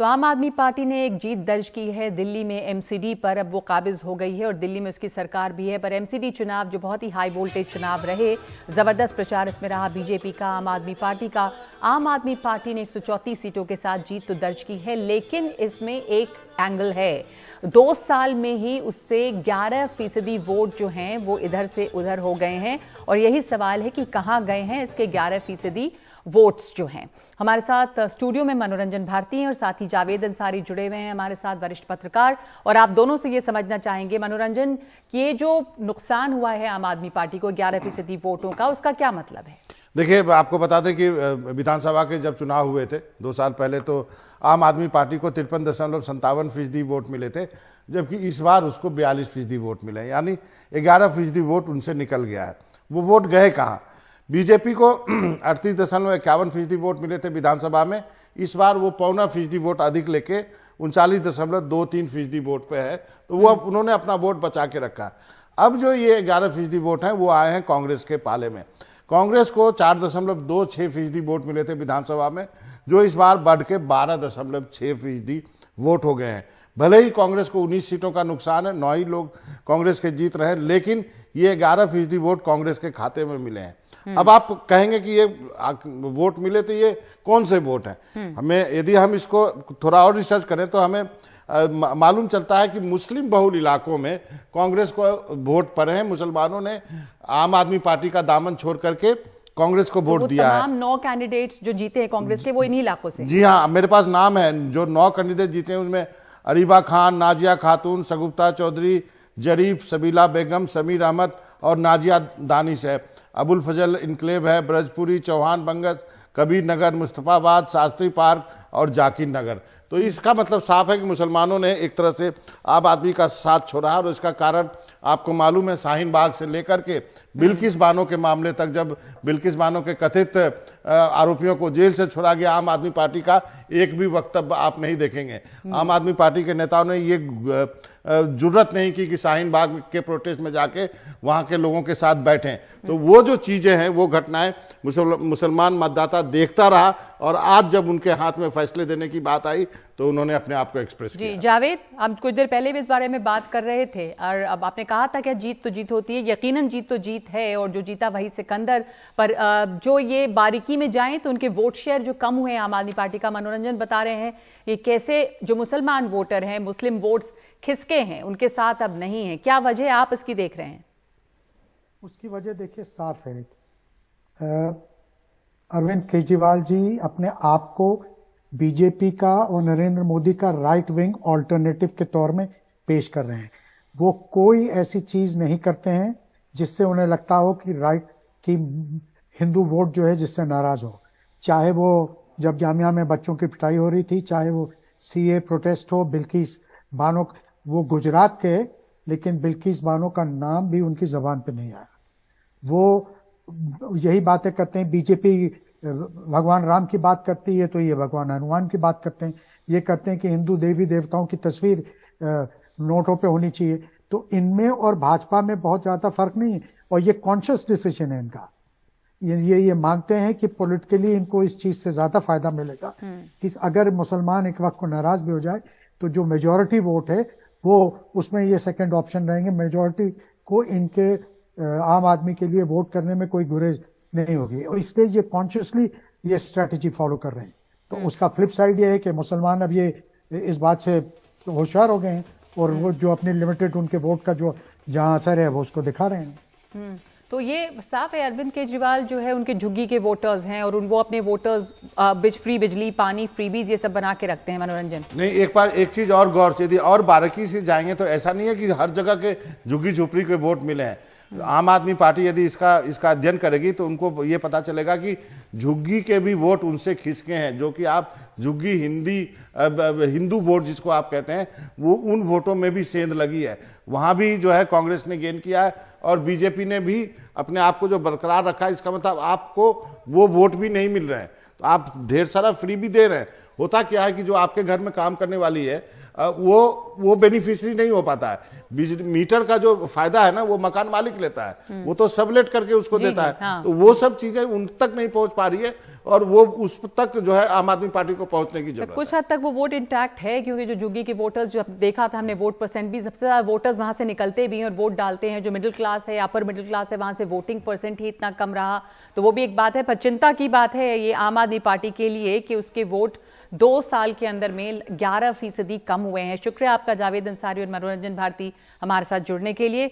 तो आम आदमी पार्टी ने एक जीत दर्ज की है दिल्ली में एमसीडी पर। अब वो काबिज हो गई है और दिल्ली में उसकी सरकार भी है। पर एमसीडी चुनाव जो बहुत ही हाई वोल्टेज चुनाव रहे, जबरदस्त प्रचार इसमें रहा बीजेपी का, आम आदमी पार्टी का। आम आदमी पार्टी ने 134 सीटों के साथ जीत तो दर्ज की है, लेकिन इसमें एक एंगल है। 2 साल में ही उससे 11% वोट जो हैं वो इधर से उधर हो गए हैं और यही सवाल है कि कहां गए हैं इसके 11% वोट्स जो हैं। हमारे साथ स्टूडियो में मनोरंजन भारती हैं और साथ ही जावेद अंसारी जुड़े हुए हैं हमारे साथ, वरिष्ठ पत्रकार। और आप दोनों से ये समझना चाहेंगे मनोरंजन कि ये जो नुकसान हुआ है आम आदमी पार्टी को 11% वोटों का, उसका क्या मतलब है? देखिए, आपको बता दें कि विधानसभा के जब चुनाव हुए थे 2 साल पहले, तो आम आदमी पार्टी को 53.57% वोट मिले थे, जबकि इस बार उसको 42% वोट मिले, यानी 11% वोट उनसे निकल गया है। वो वोट गए कहाँ? बीजेपी को 38.51% वोट मिले थे विधानसभा में, इस बार वो 0.25% वोट अधिक लेके 39.23% वोट पे है, तो वो अब उन्होंने अपना वोट बचा के रखा। अब जो ये 11% वोट हैं वो आए हैं कांग्रेस के पाले में। कांग्रेस को 4.26% वोट मिले थे विधानसभा में, जो इस बार बढ़ के 12.6% वोट हो गए हैं। भले ही कांग्रेस को 19 सीटों का नुकसान है, 9 ही लोग कांग्रेस के जीत रहे हैं, लेकिन ये 11% वोट कांग्रेस के खाते में मिले हैं। अब आप कहेंगे कि ये वोट मिले तो ये कौन से वोट हैं? हमें यदि हम इसको थोड़ा और रिसर्च करें तो हमें मालूम चलता है कि मुस्लिम बहुल इलाकों में कांग्रेस को वोट पड़े हैं। मुसलमानों ने आम आदमी पार्टी का दामन छोड़ करके कांग्रेस को वोट दिया है। तमाम 9 कैंडिडेट्स जो जीते हैं कांग्रेस के, वो इन्हीं इलाकों से। जी हाँ, मेरे पास नाम है। जो 9 कैंडिडेट जीते हैं उनमें अरीबा खान, नाजिया खातून, सगुफ्ता चौधरी, जरीफ, सबीला बेगम, समीर अहमद और नाजिया दानिश है। अबुल फजल इनक्लेव है, ब्रजपुरी, चौहान बंगस, कबीर नगर, मुस्तफाबाद, शास्त्री पार्क और जाकिर नगर। तो इसका मतलब साफ है कि मुसलमानों ने एक तरह से आम आदमी का साथ छोड़ा, और इसका कारण आपको मालूम है, शाहीन बाग से लेकर के बिल्किस बानो के मामले तक, जब बिल्किस बानो के कथित आरोपियों को जेल से छोड़ा गया, आम आदमी पार्टी का एक भी वक्तव्य आप नहीं देखेंगे। आम आदमी पार्टी के नेताओं ने ये जुर्रत नहीं की कि शाहीन बाग के प्रोटेस्ट में जाके वहां के लोगों के साथ बैठें। तो वो जो चीजें हैं, वो घटनाएं मुसलमान मतदाता देखता रहा, और आज जब उनके हाथ में फैसले देने की बात आई तो उन्होंने अपने आप को एक्सप्रेस किया। जी जावेद, हम कुछ देर पहले भी इस बारे में बात कर रहे थे, और अब आपने कहा था कि जीत तो जीत होती है। यकीनन जीत तो जीत है, और जो जीता वही सिकंदर। पर जो ये बारीकी में जाएं तो उनके वोट शेयर जो कम हुए आम आदमी पार्टी का, मनोरंजन बता रहे हैं ये कैसे जो मुसलमान वोटर हैं, मुस्लिम वोट्स खिसके हैं, उनके साथ अब नहीं है। क्या वजह आप इसकी देख रहे हैं? उसकी वजह देखिए साफ है। अरविंद केजरीवाल जी अपने आप को बीजेपी का और नरेंद्र मोदी का राइट विंग ऑल्टरनेटिव के तौर में पेश कर रहे हैं। वो कोई ऐसी चीज नहीं करते हैं जिससे उन्हें लगता हो कि हिंदू वोट जो है जिससे नाराज हो। चाहे वो जब जामिया में बच्चों की पिटाई हो रही थी, चाहे वो सीए प्रोटेस्ट हो, बिल्किस बानो, वो गुजरात के, लेकिन बिल्किस बानो का नाम भी उनकी जबान पे नहीं आया। वो यही बातें करते हैं। बीजेपी भगवान राम की बात करती है तो ये भगवान हनुमान की बात करते हैं। ये करते हैं कि हिंदू देवी देवताओं की तस्वीर नोटों पे होनी चाहिए। तो इनमें और भाजपा में बहुत ज्यादा फर्क नहीं है, और ये कॉन्शियस डिसीजन है इनका। ये मानते हैं कि पॉलिटिकली इनको इस चीज से ज्यादा फायदा मिलेगा कि अगर मुसलमान एक वक्त को नाराज भी हो जाए तो जो मेजॉरिटी वोट है वो उसमें ये सेकंड ऑप्शन रहेंगे। मेजॉरिटी को इनके आम आदमी के लिए वोट करने में कोई गुरेज नहीं होगी, और इसलिए ये कॉन्शियसली ये स्ट्रैटेजी फॉलो कर रहे हैं। तो उसका फ्लिप साइड ये है कि मुसलमान अब ये इस बात से होशियार हो गए हैं, और वो जो अपने लिमिटेड उनके वोट का जो जहां असर है वो उसको दिखा रहे हैं। तो ये साफ है, अरविंद केजरीवाल जो है उनके झुग्गी के वोटर्स हैं, और वो अपने वोटर्स फ्री बिजली, पानी, फ्रीबीज ये सब बना के रखते हैं। मनोरंजन नहीं, एक चीज और गौर से, यदि और बारीकी से जाएंगे तो ऐसा नहीं है कि हर जगह के झुग्गी झोपड़ी के वोट मिले हैं। आम आदमी पार्टी यदि इसका अध्ययन करेगी तो उनको ये पता चलेगा कि झुग्गी के भी वोट उनसे खिसके हैं, जो कि आप झुग्गी हिंदू वोट जिसको आप कहते हैं, वो उन वोटों में भी सेंध लगी है। वहां भी जो है कांग्रेस ने गेन किया है, और बीजेपी ने भी अपने आप को जो बरकरार रखा है। इसका मतलब आपको वो वोट भी नहीं मिल रहे हैं, तो आप ढेर सारा फ्री भी दे रहे हैं। होता क्या है कि जो आपके घर में काम करने वाली है, वो बेनिफिशियरी नहीं हो पाता है। बिजली मीटर का जो फायदा है ना वो मकान मालिक लेता है, वो तो सबलेट करके उसको देता है। हाँ। तो वो सब चीजें उन तक नहीं पहुंच पा रही है और वो उस तक जो है आम आदमी पार्टी को पहुंचने की जरूरत कुछ हद तक वो वोट इंटैक्ट है, क्योंकि जो जुग्गी के वोटर्स जो देखा था हमने वोट परसेंट भी सबसे ज्यादा वोटर्स वहां से निकलते भी हैं और वोट डालते हैं। जो मिडिल क्लास है, अपर मिडिल क्लास है, वहां से वोटिंग परसेंट ही इतना कम रहा, तो वो भी एक बात है। पर चिंता की बात है ये आम आदमी पार्टी के लिए कि उसके वोट 2 साल के अंदर में 11% कम हुए हैं। शुक्रिया आपका जावेद अंसारी और मनोरंजन भारती हमारे साथ जुड़ने के लिए।